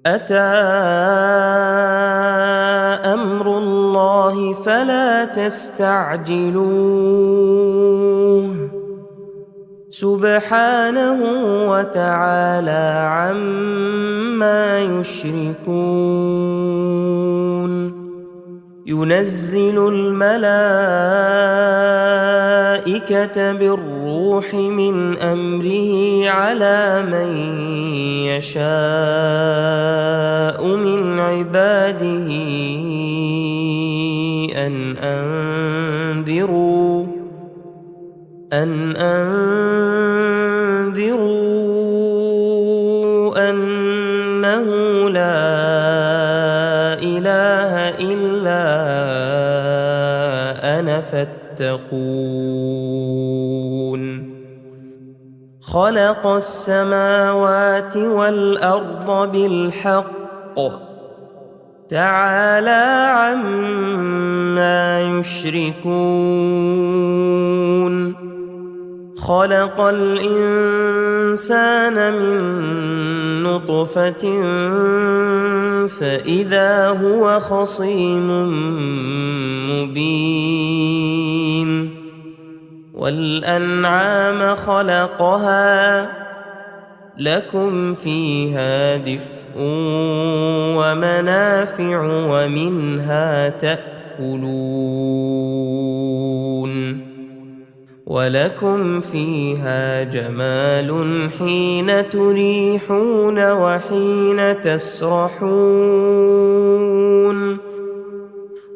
أتى أمر الله فلا تستعجلوه سبحانه وتعالى عما يشركون ينزل الملائكة بالروح من أمره على من يشاء من عباده أن أنذروا أنه لا إله إلا أنا فاتقون خلق السماوات والأرض بالحق تعالى عما يشركون خلق الإنسان من نطفة فإذا هو خصيم مبين والأنعام خلقها لكم فيها دفء ومنافع ومنها تأكلون ولكم فيها جمال حين تريحون وحين تسرحون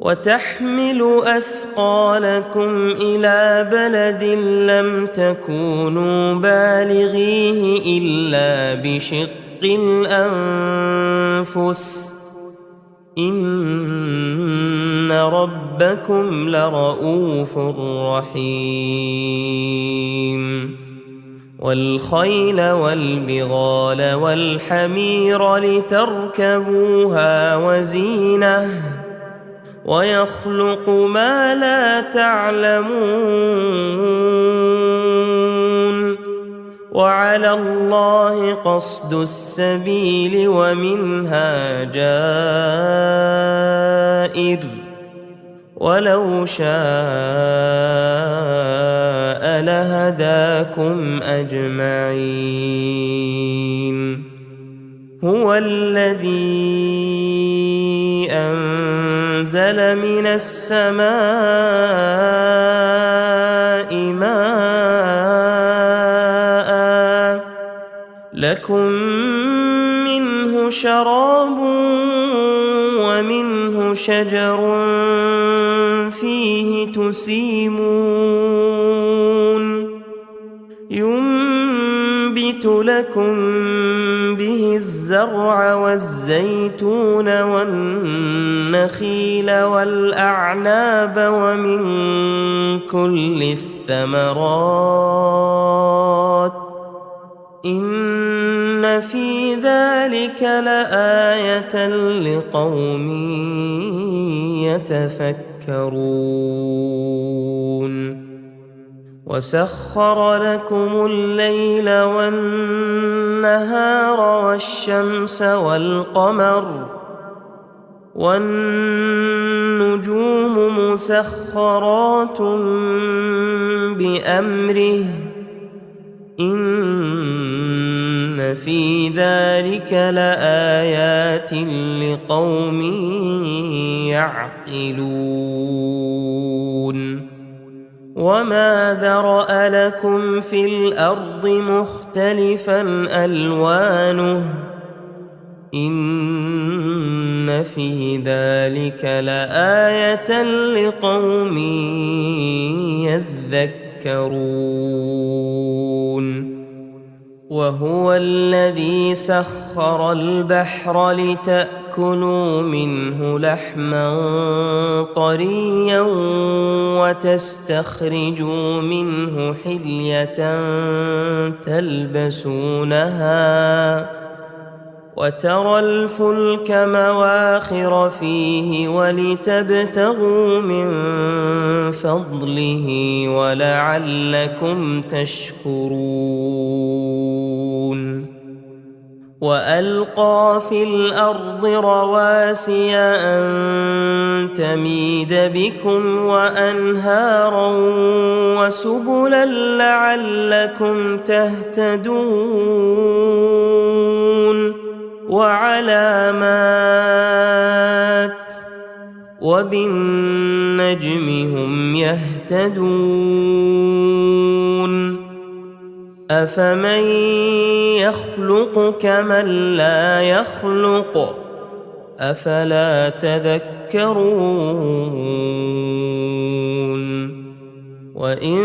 وتحمل أثقالكم إلى بلد لم تكونوا بالغيه إلا بشق الأنفس إن ربكم لرؤوف رحيم والخيل والبغال والحمير لتركبوها وزينة ويخلق ما لا تعلمون وعلى الله قصد السبيل ومنها جائر ولو شاء لهداكم أجمعين هو الذي أنزل من السماء ماء لكم منه شراب ومنه شجر فيه تسيمون ينبت لكم به الزرع والزيتون والنخيل والأعناب ومن كل الثمرات إن في ذلك لآية لقوم يتفكرون وسخر لكم الليل والنهار والشمس والقمر والنجوم مسخرات بأمره إن في ذلك لآيات لقوم يعقلون وما ذرأ لكم في الأرض مختلفا ألوانه إن في ذلك لآية لقوم يذكرون وهو الذي سخر البحر لتأكلوا منه لحما طريا وتستخرجوا منه حلية تلبسونها وترى الفلك مواخر فيه ولتبتغوا من فضله ولعلكم تشكرون وألقى في الأرض رواسي أن تميد بكم وأنهارا وسبلا لعلكم تهتدون وعلامات وبالنجم هم يهتدون أفمن يخلق كمن لا يخلق أفلا تذكرون وإن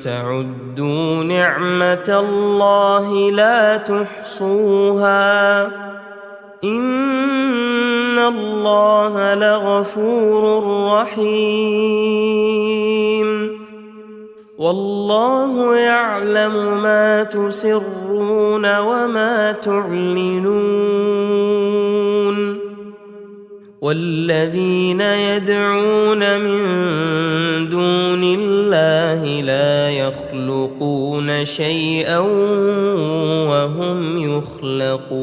تعدوا نعمة الله لا تحصوها إن الله لغفور رحيم والله يعلم ما تسرون وما تعلنون والذين يدعون من دون الله لا يخلقون شيئا وهم يخلقون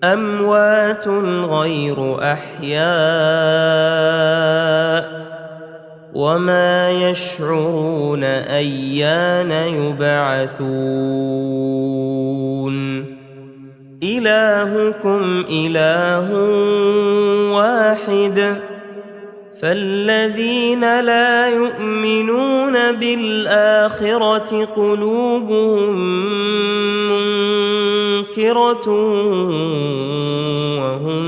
أموات غير أحياء وما يشعرون أيان يبعثون إلهكم إله واحد فالذين لا يؤمنون بالآخرة قلوبهم منكرة وهم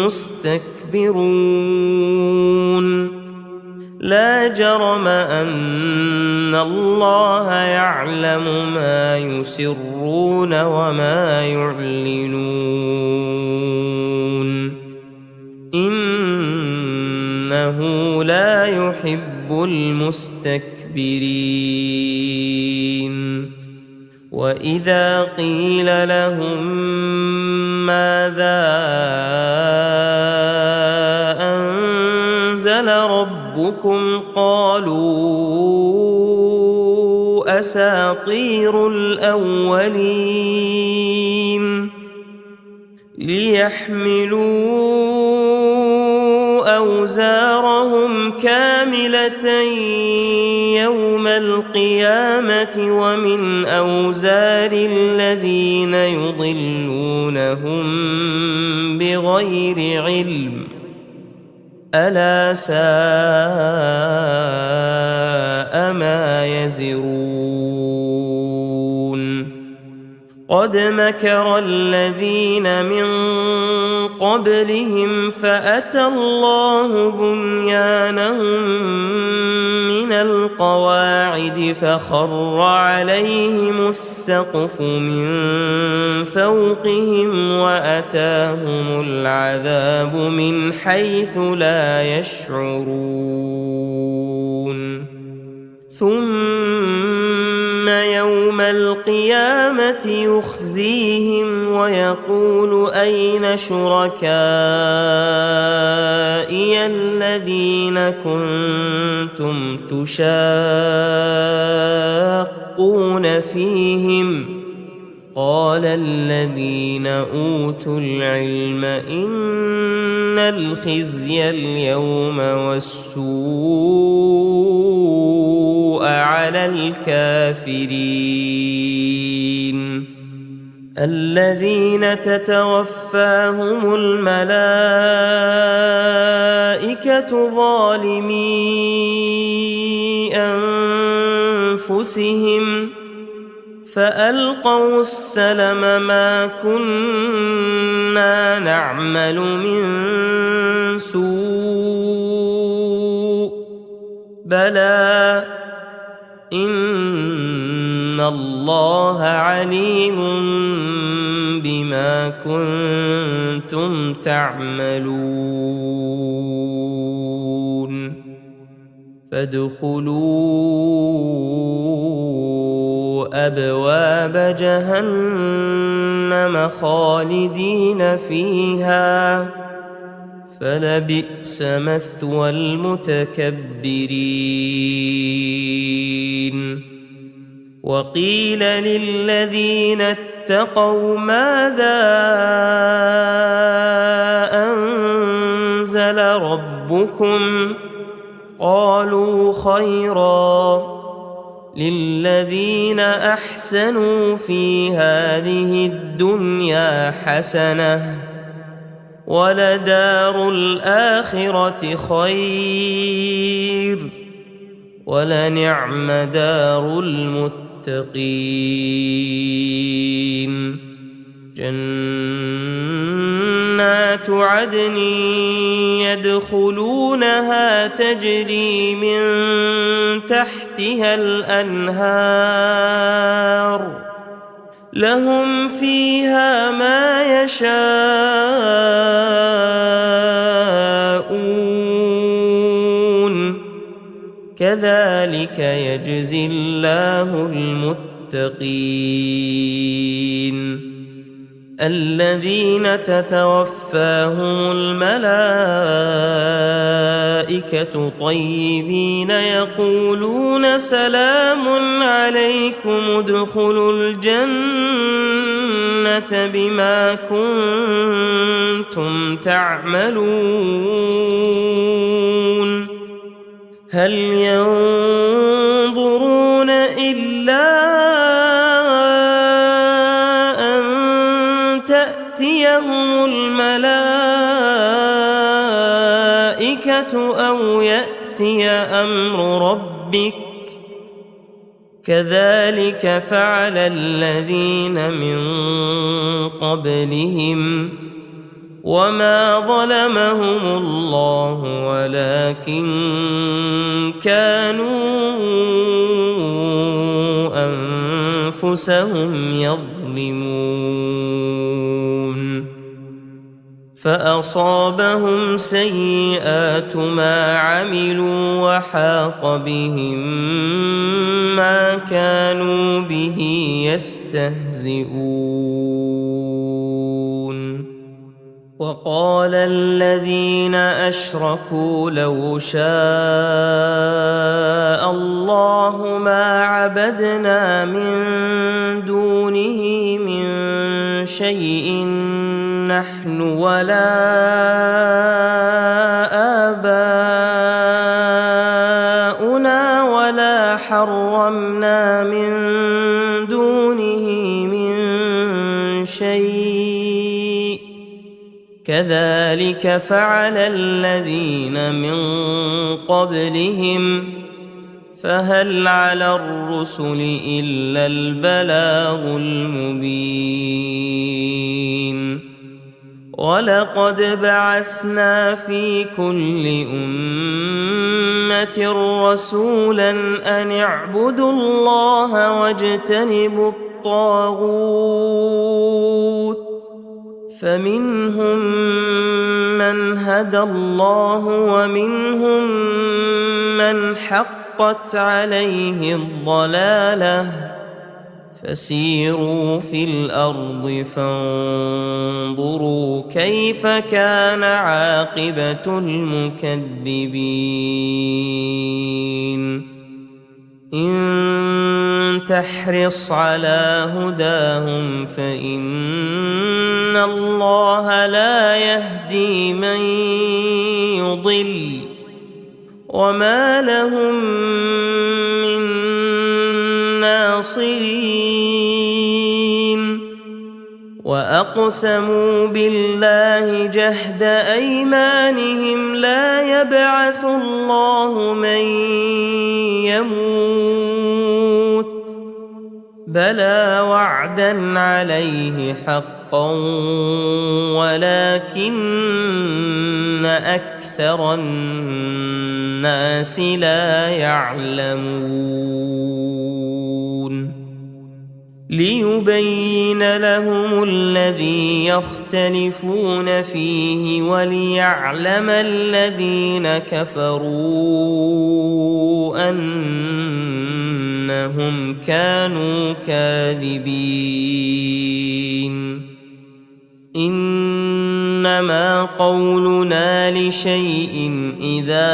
مستكبرون لا جرم أن الله يعلم ما يسرون وما يعلنون إنه لا يحب المستكبرين وإذا قيل لهم ماذا أنزل ربكم قالوا أساطير الأولين ليحملوا أوزارهم كاملة يوم القيامة ومن أوزار الذين يضلونهم بغير علم ألا ساء ما يزرون قد مكر الذين من قبلهم فأتى الله بنيانهم من القواعد فخر عليهم السقف من فوقهم وأتاهم العذاب من حيث لا يشعرون ثم يوم القيامة يخزيهم ويقول أين شركائي الذين كنتم تشاقون فيهم قال الذين أوتوا العلم إن الخزي اليوم والسوء على الكافرين الذين تتوفاهم الملائكة ظالمي أنفسهم فألقوا السلم ما كنا نعمل من سوء بلى إن الله عليم بما كنتم تعملون فادخلوا أبواب جهنم خالدين فيها فلبئس مثوى المتكبرين وقيل للذين اتقوا ماذا أنزل ربكم قالوا خيرا للذين أحسنوا في هذه الدنيا حسنة ولدار الآخرة خير ولنعم دار المتقين جنات عدن يدخلونها تجري من تحتها الأنهار لهم فيها ما يشاءون كذلك يجزي الله المتقين الذين تتوفاهم الملائكة طيبين يقولون سلام عليكم ادخلوا الجنة بما كنتم تعملون هل ينظرون إلا تأتيهم الملائكة أو يأتي أمر ربك كذلك فعل الذين من قبلهم وما ظلمهم الله ولكن كانوا أنفسهم يظلمون فأصابهم سيئات ما عملوا وحاق بهم ما كانوا به يستهزئون وقال الذين أشركوا لو شاء الله ما عبدنا من دونه من شيء نحن ولا آباؤنا ولا حرمنا من دونه من شيء كذلك فعل الذين من قبلهم فهل على الرسل إلا البلاغ المبين ولقد بعثنا في كل أمة رسولا أن اعبدوا الله واجتنبوا الطاغوت فمنهم من هدى الله ومنهم من حقت عليه الضلالة فسيروا في الأرض فانظروا كيف كان عاقبة المكذبين إن تحرص على هداهم فإن الله لا يهدي من يضل وما لهم من ناصرين وأقسموا بالله جهد أيمانهم لا يبعث الله من يموت بلى وعدا عليه حقا ولكن أكثر الناس لا يعلمون ليبين لهم الذي يختلفون فيه وليعلم الذين كفروا أنهم كانوا كاذبين إنما قولنا لشيء إذا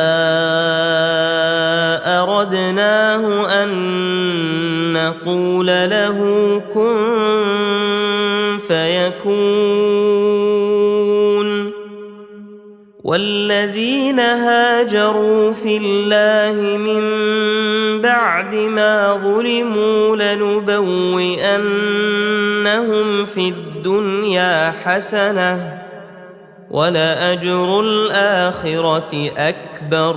أردناه أن نقول له كن فيكون. والذين هاجروا في الله من بعد ما ظلموا لنبوئنهم في الدنيا حسنة ولأجر الآخرة أكبر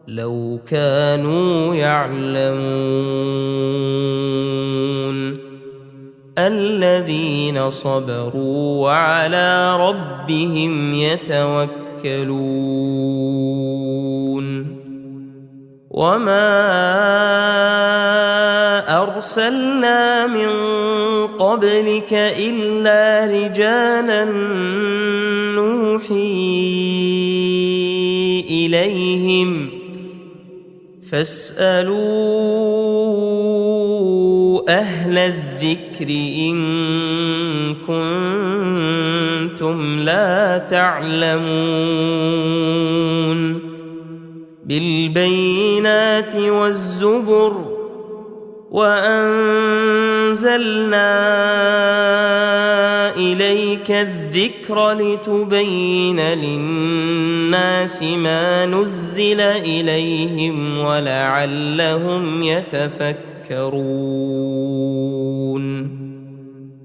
لو كانوا يعلمون. الذين صبروا وعلى ربهم يتوكلون. وما أرسلنا من قبلك إلا رجالا نوحي إليهم فاسألوا أهل الذكر إن كنتم لا تعلمون. بالبينات والزبر وأنزلنا إليك الذكر لتبين للناس ما نزل إليهم ولعلهم يتفكرون.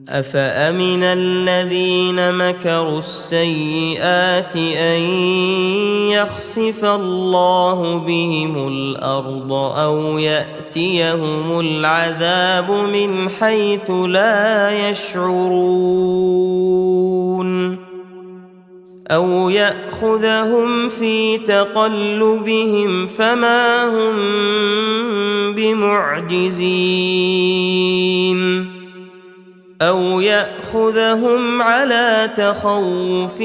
أفأمن الذين مكروا السيئات أن يخسف الله بهم الأرض أو يأتيهم العذاب من حيث لا يشعرون أو يأخذهم في تقلبهم فما هم بمعجزين أو يأخذهم على تخوف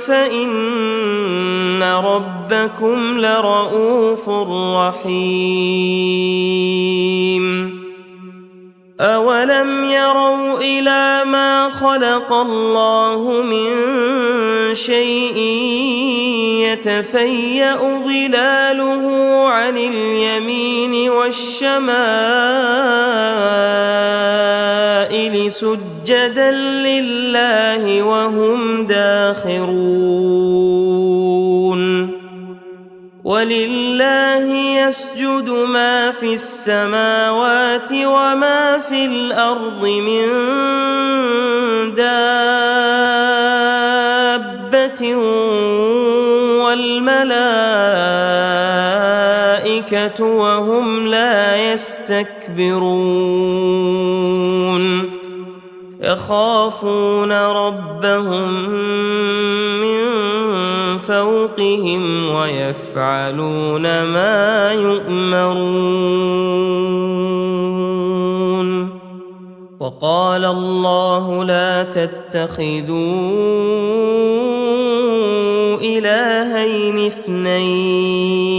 فإن ربكم لرؤوف رحيم. أولم يروا إلى ما خلق الله من شيء يتفيأ ظلاله عن اليمين والشمائل سجدا لله وهم داخرون. ولله يسجد ما في السماوات وما في الأرض من دابة والملائكة وهم لا يستكبرون يخافون ربهم من فوقهم ويفعلون ما يؤمرون. وقال الله لا تتخذوا إلهين اثنين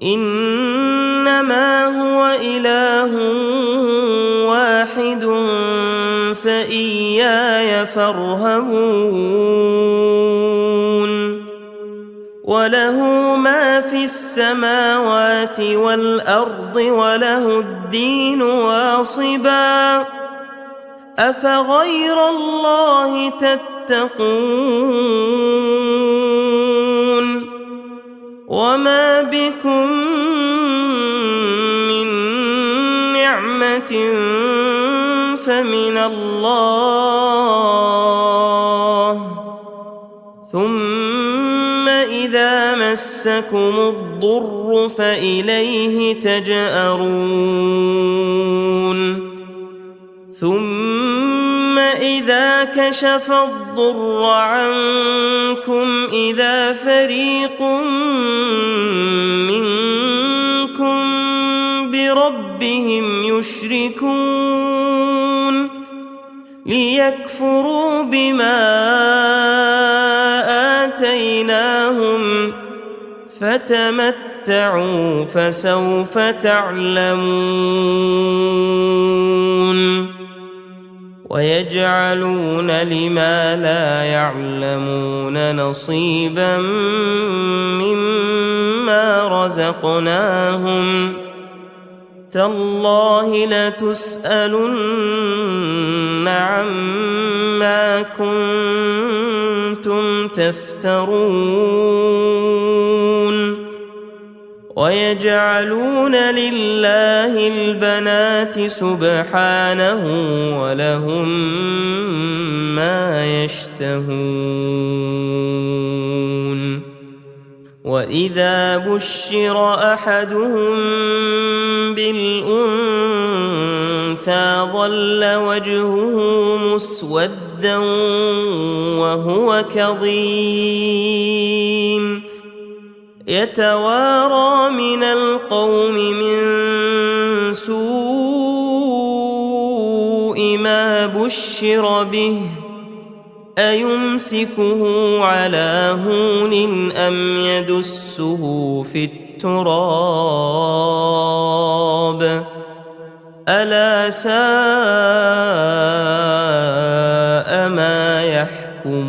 إنما هو إله واحد فإياي فارهبون. وله ما في السماوات والأرض وله الدين واصبا أفغير الله تتقون. وما بكم من نعمة فمن الله ثم إذا مسكم الضر فإليه تجأرون. ثم إذا كشف الضر عنكم إذا فريق منكم بربهم يشركون ليكفروا بما آتيناهم فتمتعوا فسوف تعلمون. ويجعلون لما لا يعلمون نصيبا مما مما رزقناهم تالله لتسألن عما كنتم تفترون ويجعلون لله البنات سبحانه ولهم ما يشتهون وإذا بشر أحدهم بالأنثى ظل وجهه مسودا وهو كظيم يتوارى من القوم من سوء ما بشر به أيمسكه على هون أم يدسه في التراب ألا ساء ما يحكمون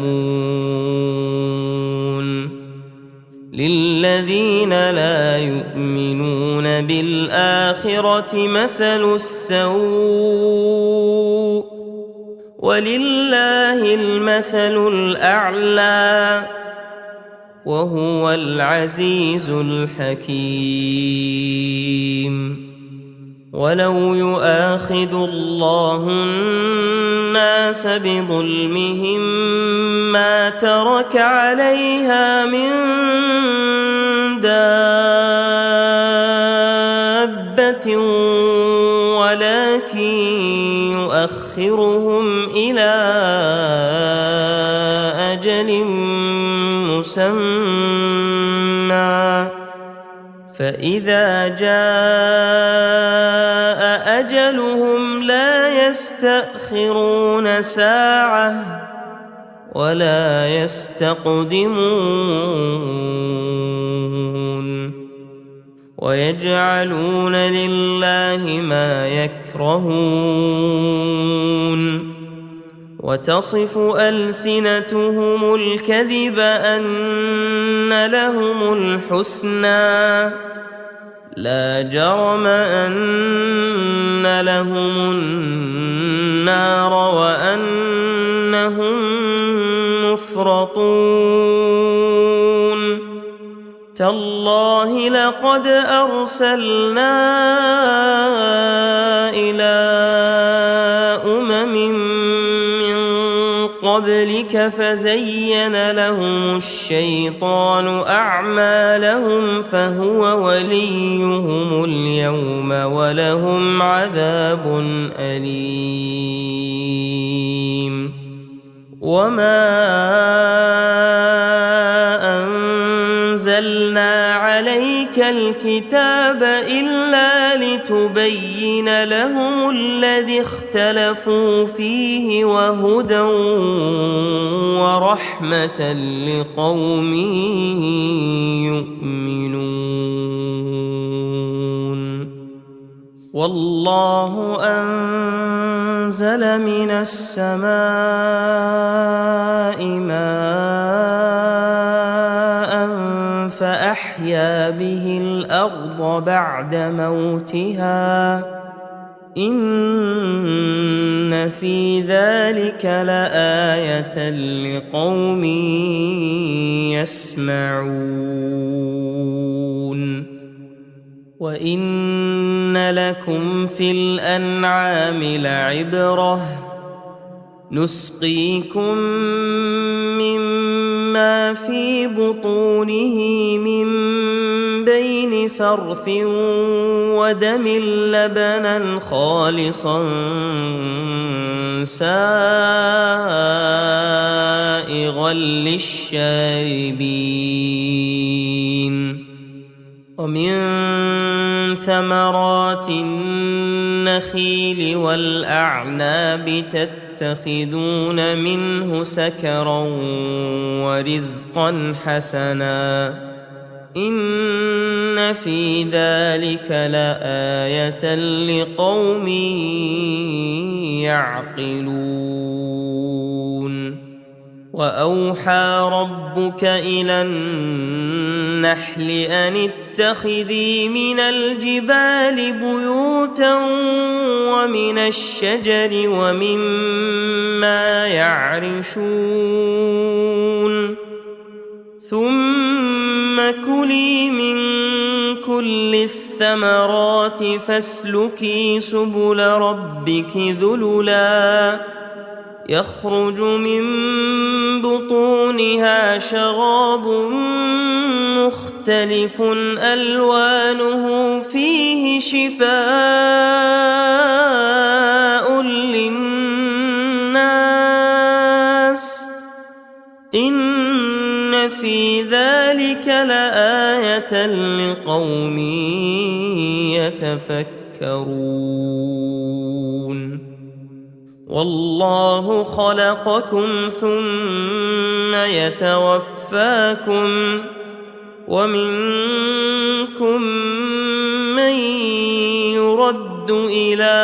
للذين لا يؤمنون بالآخرة مثل السوء ولله المثل الأعلى وهو العزيز الحكيم ولو يؤاخذ الله الناس بظلمهم ما ترك عليها من دابة ولكن يؤخرهم إلى أجل مسمى فإذا جاء أجلهم لا يستأخرون ساعة ولا يستقدمون ويجعلون لله ما يكرهون وتصف ألسنتهم الكذب أن لهم الحسنى لا جرم أن لهم النار وأنهم مفرطون تالله لقد أرسلنا إلى أمم من قبلك فزين لهم الشيطان أعمالهم فهو وليهم اليوم ولهم عذاب أليم وما أنزلنا عليك الكتاب إلا لتبين لهم الذي اختلفوا فيه وهدى ورحمة لقوم يؤمنون والله أنزل من السماء ماء فأحيا به الأرض بعد موتها إن في ذلك لآية لقوم يسمعون وإن لكم في الأنعام لعبرة نسقيكم مما في بطونه من بين فرث ودم لبنا خالصا سائغا للشاربين ومن ثمرات النخيل والأعناب تتخذون منه سكرا ورزقا حسنا إن في ذلك لآية لقوم يعقلون وأوحى ربك إلى النحل أن اتخذي من الجبال بيوتا ومن الشجر ومما يعرشون ثم كلي من كل الثمرات فاسلكي سبل ربك ذللا يخرج من بطونها شراب مختلف ألوانه فيه شفاء للناس إن في ذلك لآية لقوم يتفكرون والله خلقكم ثم يتوفاكم ومنكم من يرد إلى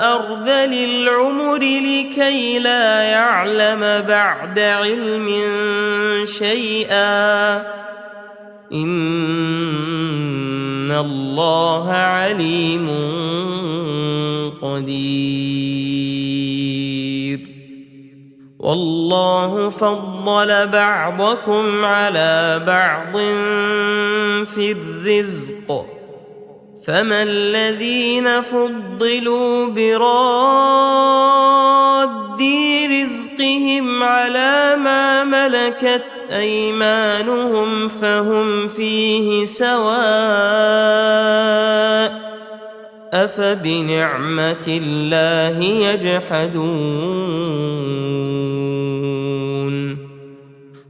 أرذل العمر لكي لا يعلم بعد علم شيئا إن الله عليم قدير والله فضل بعضكم على بعض في الرزق فما الذين فضلوا براد رزقهم على ما ملكت أيمانهم فهم فيه سواء أفبنعمة الله يجحدون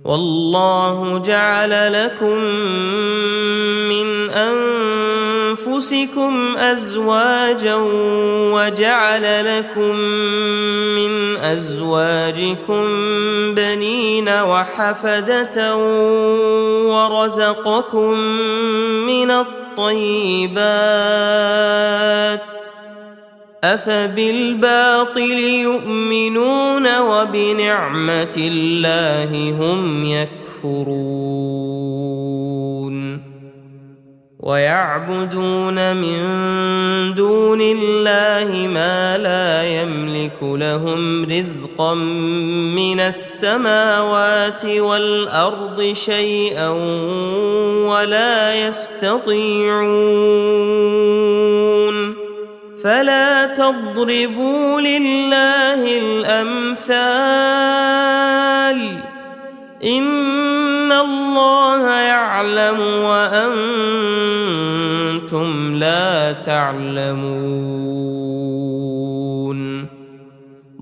والله جعل لكم من أنفسكم أزواجا وجعل لكم من أزواجكم بنين وحفدة ورزقكم من الطيبات أفبالباطل يؤمنون وبنعمة الله هم يكفرون ويعبدون من دون الله ما لا يملك لهم رزقا من السماوات والأرض شيئا ولا يستطيعون فلا تضربوا لله الأمثال إن الله يعلم وأنتم لا تعلمون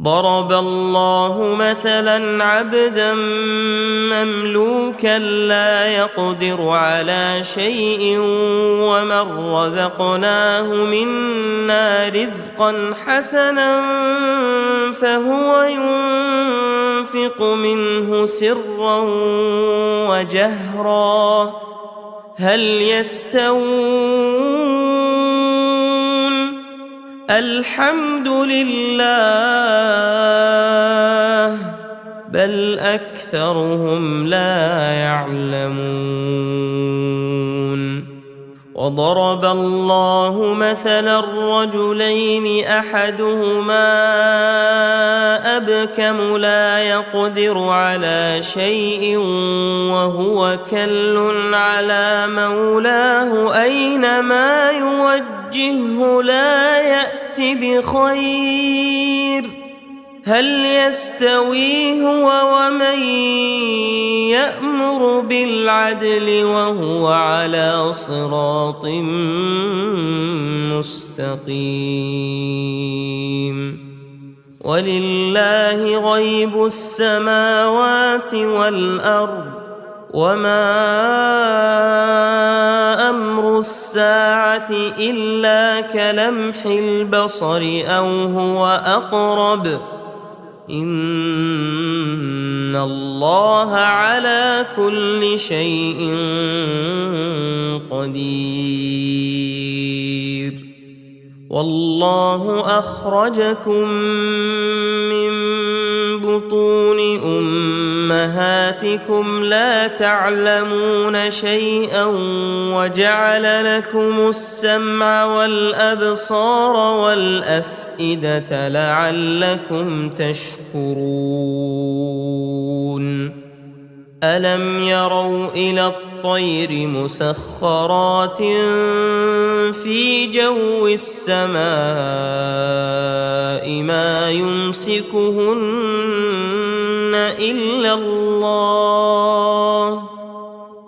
ضرب الله مثلا عبدا مملوكا لا يقدر على شيء ومن رزقناه منا رزقا حسنا فهو ينفق منه سرا وجهرا هل يستوون الحمد لله بل أكثرهم لا يعلمون وضرب الله مثلا الرجلين أحدهما أبكم لا يقدر على شيء وهو كل على مولاه أينما يوجهه لا يأت بخير هل يستوي هو ومن يأمر بالعدل وهو على صراط مستقيم ولله غيب السماوات والأرض وما أمر الساعة إلا كلمح البصر أو هو أقرب إن الله على كل شيء قدير والله أخرجكم من بطون أمهاتكم لا تعلمون شيئا وجعل لكم السمع والأبصار والأفئدة لعلكم تشكرون ألم يروا إلى الطير مسخرات في جو السماء ما يمسكهن إلا الله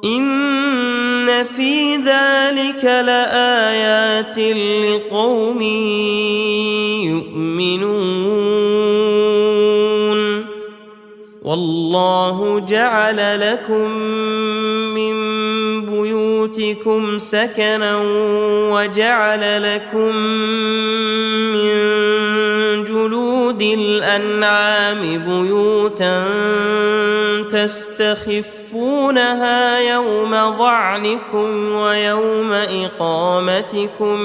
إن في ذلك لآيات لقوم يؤمنون والله جعل لكم من بيوتكم سكنا وجعل لكم من جلود الأنعام بيوتا تستخفونها يوم ظعنكم ويوم إقامتكم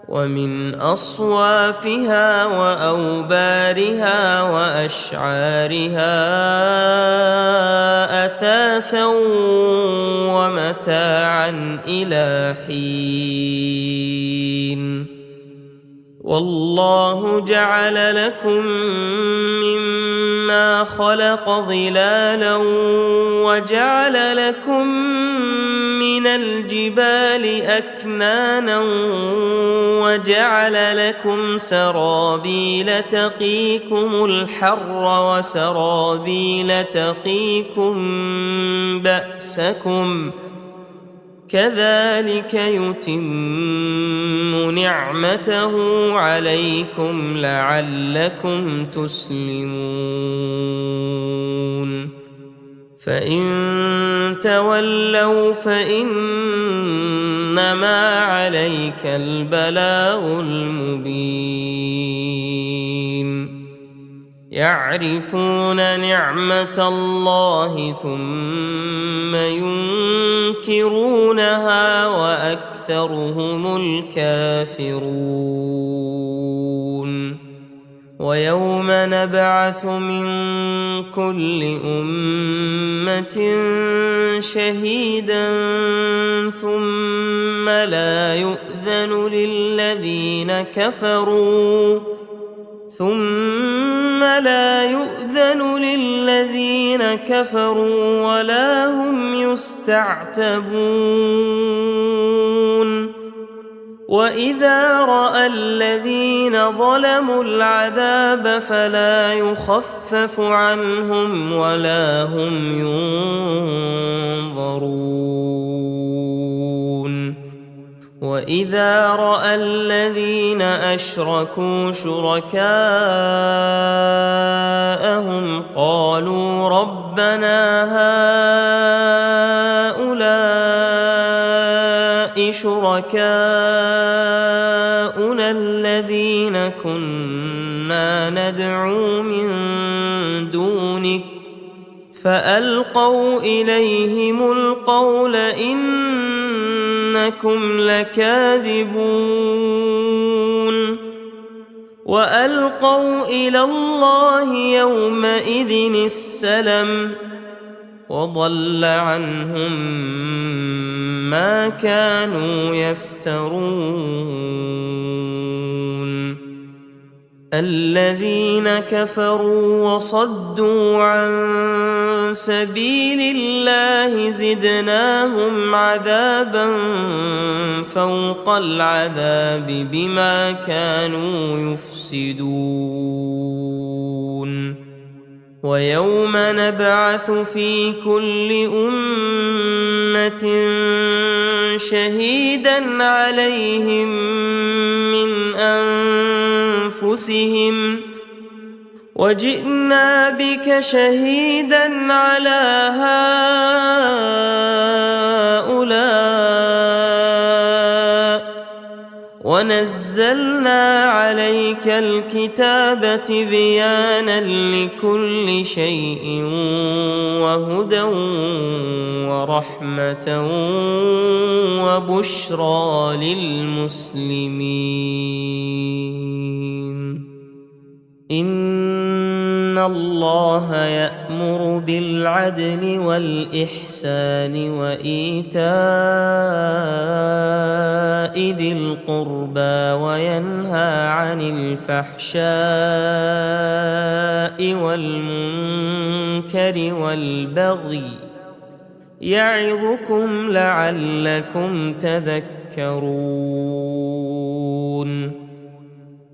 ومن أصوافها وأوبارها وأشعارها أثاثا ومتاعا إلى حين والله جعل لكم مما خلق ظلالا وجعل لكم من الجبال أكنانا وجعل لكم سرابيل تقيكم الحر وسرابيل تقيكم بأسكم كذلك يتم نعمته عليكم لعلكم تسلمون فإن تولوا فإنما عليك البلاغ المبين يعرفون نعمة الله ثم ينكرونها وأكثرهم الكافرون ويوم نبعث من كل أمة شهيدا ثم لا يؤذن للذين كفروا ولا هم يستعتبون وإذا رأى الذين ظلموا العذاب فلا يخفف عنهم ولا هم ينظرون وإذا رأى الذين أشركوا شركاءهم قالوا ربنا هؤلاء شركاؤنا الذين كنا ندعو من دونك فألقوا إليهم القول إنكم لكاذبون وألقوا إلى الله يومئذ السلم وضل عنهم ما كانوا يفترون الذين كفروا وصدوا عن سبيل الله زدناهم عذابا فوق العذاب بما كانوا يفسدون ويوم نبعث في كل أمة شهيدا عليهم من أنفسهم وجئنا بك شهيدا على هؤلاء ونزلنا عليك الكتاب تبيانا لكل شيء وهدى ورحمة وبشرى للمسلمين. إن الله يأمر بالعدل والإحسان وإيتاء ذي القربى وينهى عن الفحشاء والمنكر والبغي يعظكم لعلكم تذكرون.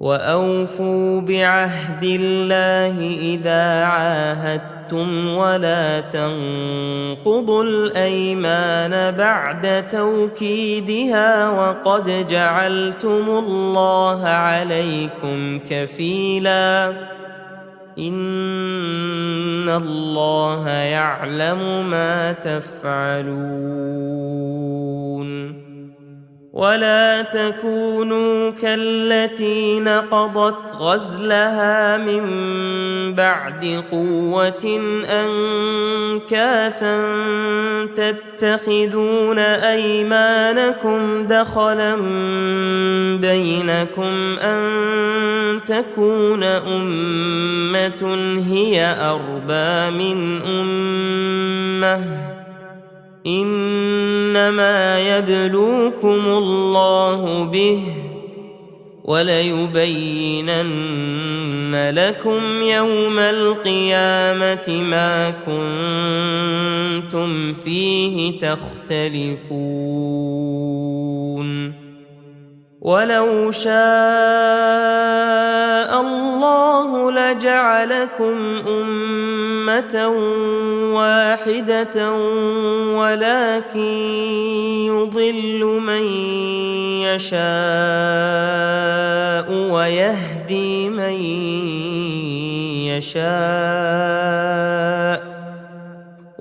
وأوفوا بعهد الله إذا عاهدتم ولا تنقضوا الأيمان بعد توكيدها وقد جعلتم الله عليكم كفيلا إن الله يعلم ما تفعلون. ولا تكونوا كالتي نقضت غزلها من بعد قوة أنكاثا تتخذون أيمانكم دخلا بينكم أن تكون أمة هي أربى من أمة إنما يبلوكم الله به وليبينن لكم يوم القيامة ما كنتم فيه تختلفون. ولو شاء الله لجعلكم أمة واحدة ولكن يضل من يشاء ويهدي من يشاء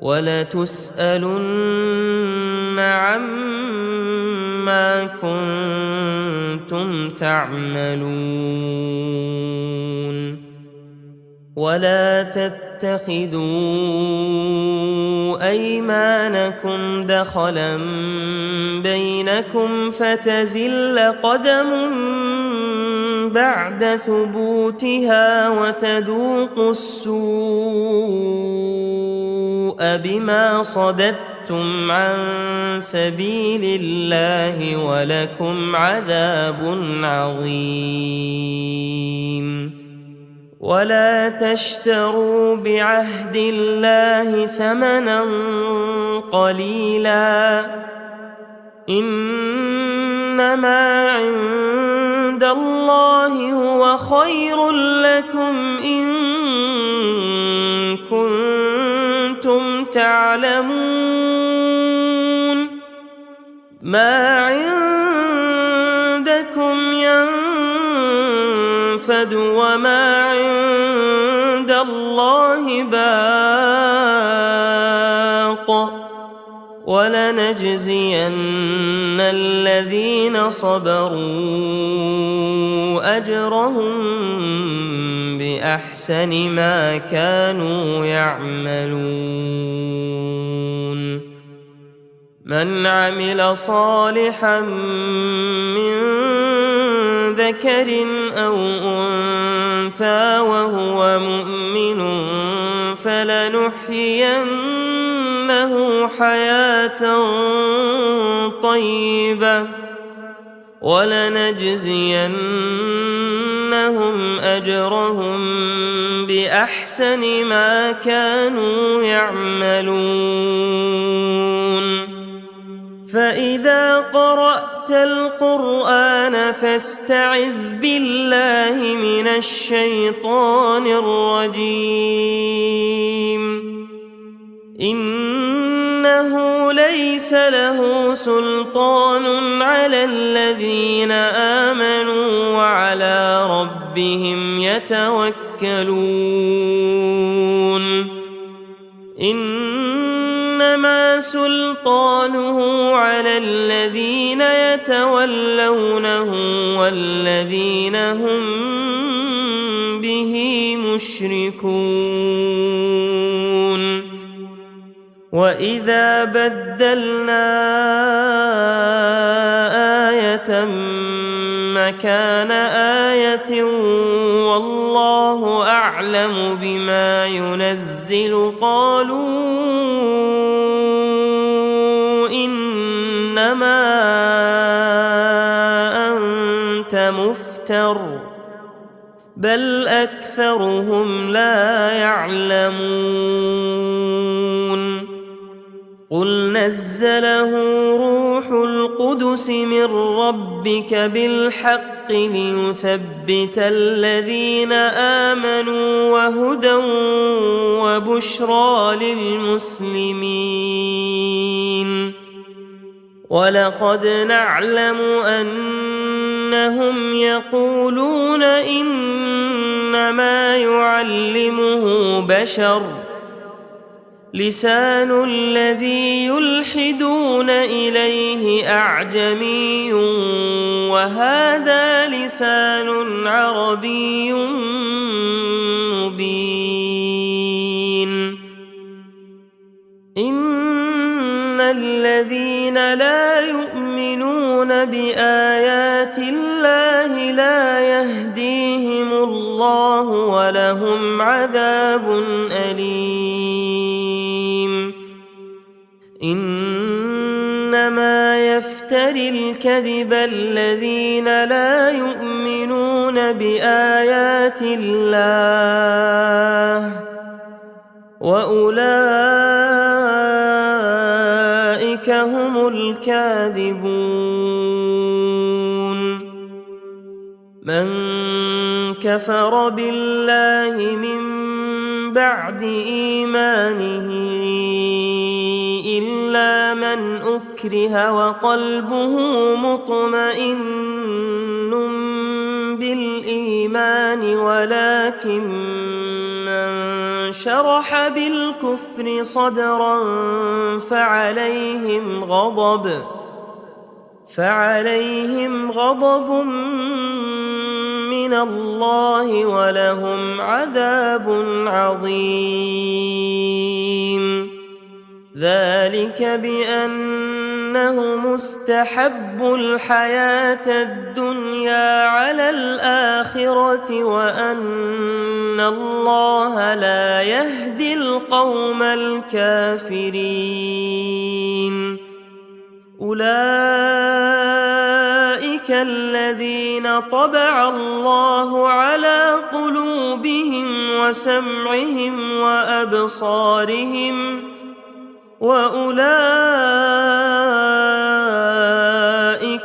ولتسألن عما كنتم تعملون. ولا تتخذوا أيمانكم دخلا بينكم فتزل قدم بعد ثبوتها وتذوقوا السوء بما صددتم عن سبيل الله ولكم عذاب عظيم. ولا تشتروا بعهد الله ثمنا قليلا إنما عند الله هو خير لكم إن كنتم تعلمون. ما عندكم ينفد وما عند الله باق ولنجزين الذين صبروا أجرهم بأحسن ما كانوا يعملون. من عمل صالحا من ذكر أو أنثى وهو مؤمن فلنحيينه حياة طيبة ولنجزينهم أجرهم بأحسن ما كانوا يعملون. فإذا قرأت القرآن فاستعذ بالله من الشيطان الرجيم إنه ليس له سلطان على الذين آمنوا وعلى ربهم يتوكلون. إنما سلطانه على الذين يتولونه والذين هم به مشركون وإذا بدلنا آية مكان آية والله أعلم بما ينزل قالوا إنما أنت مفتر بل أكثرهم لا يعلمون قل نزله روح القدس من ربك بالحق ليثبت الذين آمنوا وهدى وبشرى للمسلمين ولقد نعلم أنهم يقولون إنما يعلمه بشر لسان الذي يلحدون إليه أعجمي وهذا لسان عربي مبين إن الذين لا يؤمنون بآيات الله لا يهديهم الله ولهم عذاب أليم إنما يفتري الكذب الذين لا يؤمنون بآيات الله وأولئك هم الكاذبون من كفر بالله من بعد إيمانه إلا من أكره وقلبه مطمئن بالإيمان ولكن من شرح بالكفر صدرا فعليهم غضب من الله ولهم عذاب عظيم ذلك بأنه مستحب الحياة الدنيا على الآخرة وأن الله لا يهدي القوم الكافرين أولئك الذين طبع الله على قلوبهم وسمعهم وأبصارهم وأولئك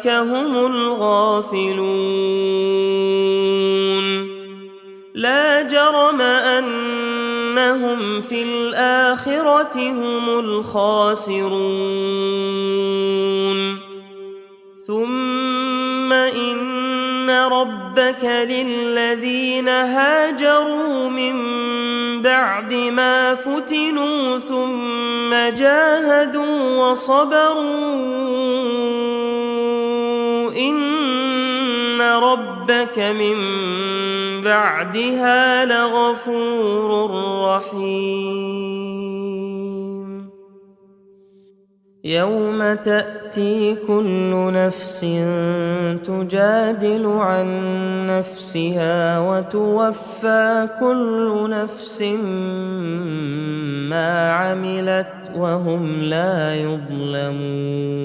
هم الغافلون لا جرم أنهم في الآخرة هم الخاسرون ثم إن ربك للذين هاجروا من بعد ما فتنوا ثم جاهدوا وصبروا إن ربك من بعدها لغفور رحيم يوم تأتي كل نفس تجادل عن نفسها وتوفى كل نفس ما عملت وهم لا يظلمون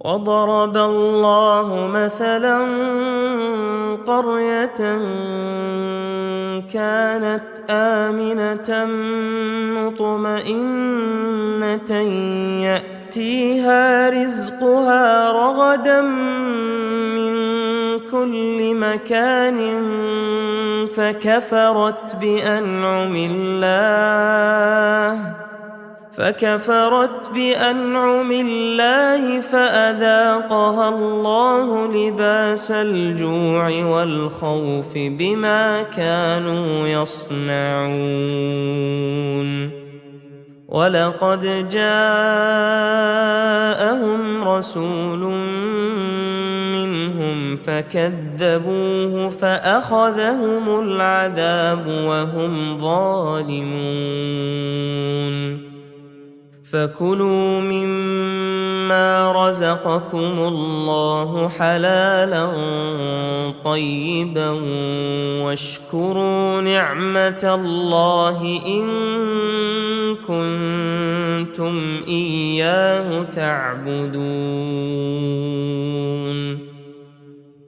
وضرب الله مثلا قرية كانت آمنة مطمئنة يأتيها رزقها رغدا من كل مكان فكفرت بأنعم الله فأذاقها الله لباس الجوع والخوف بما كانوا يصنعون ولقد جاءهم رسول منهم فكذبوه فأخذهم العذاب وهم ظالمون فكلوا مما رزقكم الله حلالا طيبا واشكروا نعمة الله إن كنتم إياه تعبدون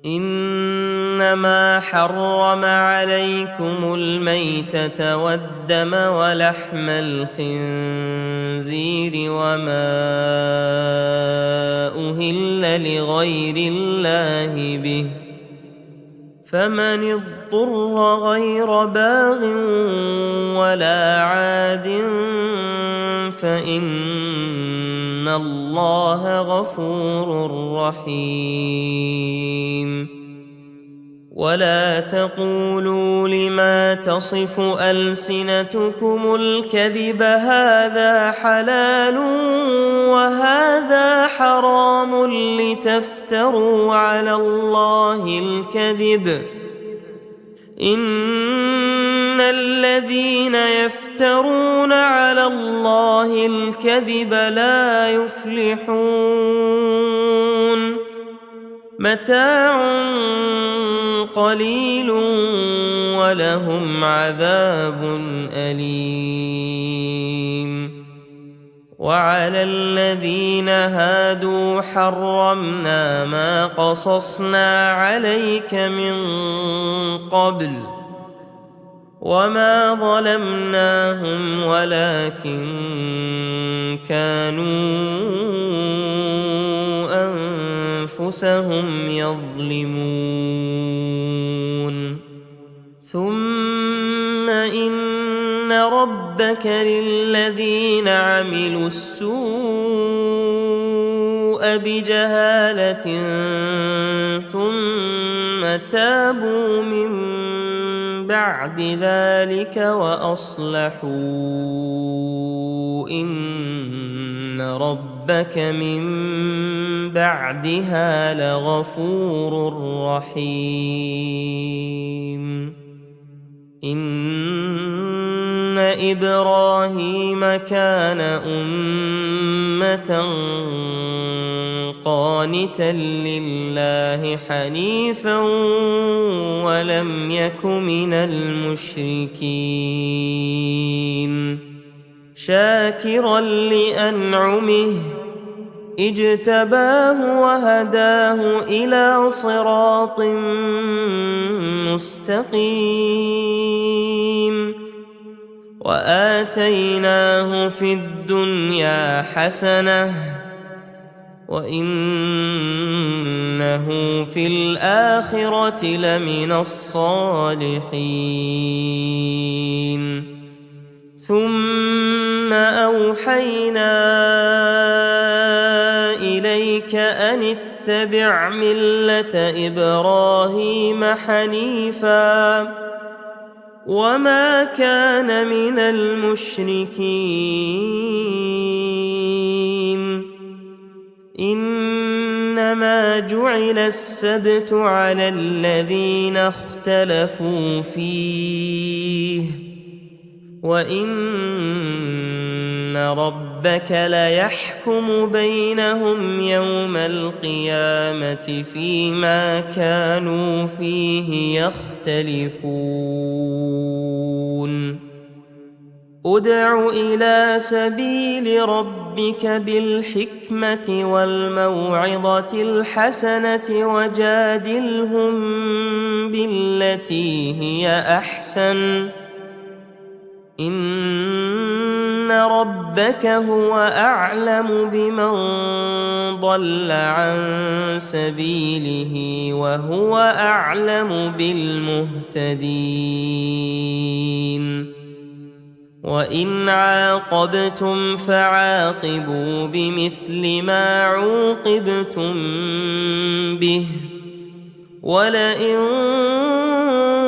إنما حرم عليكم الميتة والدم ولحم الخنزير وما أهل لغير الله به فمن اضطر غير باغ ولا عاد فإن الله غفور رحيم ولا تقولوا لما تصف ألسنتكم الكذب هذا حلال وهذا حرام لتفتروا على الله الكذب إن الذين يفترون على الله الكذب لا يفلحون متاع قليل ولهم عذاب أليم وعلى الذين هادوا حرمنا ما قصصنا عليك من قبل وما ظلمناهم ولكن كانوا أنفسهم يظلمون ثم إن ربك للذين عملوا السوء بجهالة ثم تابوا من بعد ذلك وأصلحوا إن ربك من بعدها لغفور رحيم إن إبراهيم كان أمة قانتا لله حنيفا ولم يك من المشركين شاكرا لأنعمه اجتباه وهداه إلى صراط مستقيم وآتيناه في الدنيا حسنة وإنه في الآخرة لمن الصالحين ثم أوحينا إليك أن اتبع ملة إبراهيم حنيفا وما كان من المشركين إنما جعل السبت على الذين اختلفوا فيه وإن ربك ليحكم بينهم يوم القيامة فيما كانوا فيه يختلفون ادع إلى سبيل ربك بالحكمة والموعظة الحسنة وجادلهم بالتي هي أحسن إن ربك هو أعلم بمن ضل عن سبيله وهو أعلم بالمهتدين وإن عاقبتم فعاقبوا بمثل ما عوقبتم به ولئن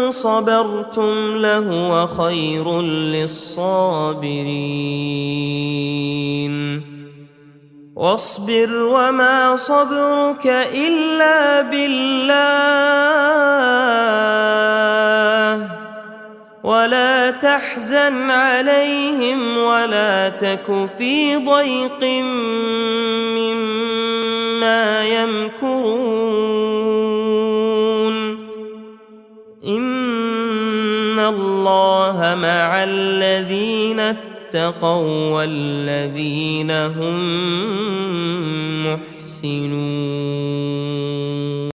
صبرتم لهو خير للصابرين واصبر وما صبرك إلا بالله ولا تحزن عليهم ولا تك في ضيق مما يمكرون إن الله مع الذين اتقوا والذين هم محسنون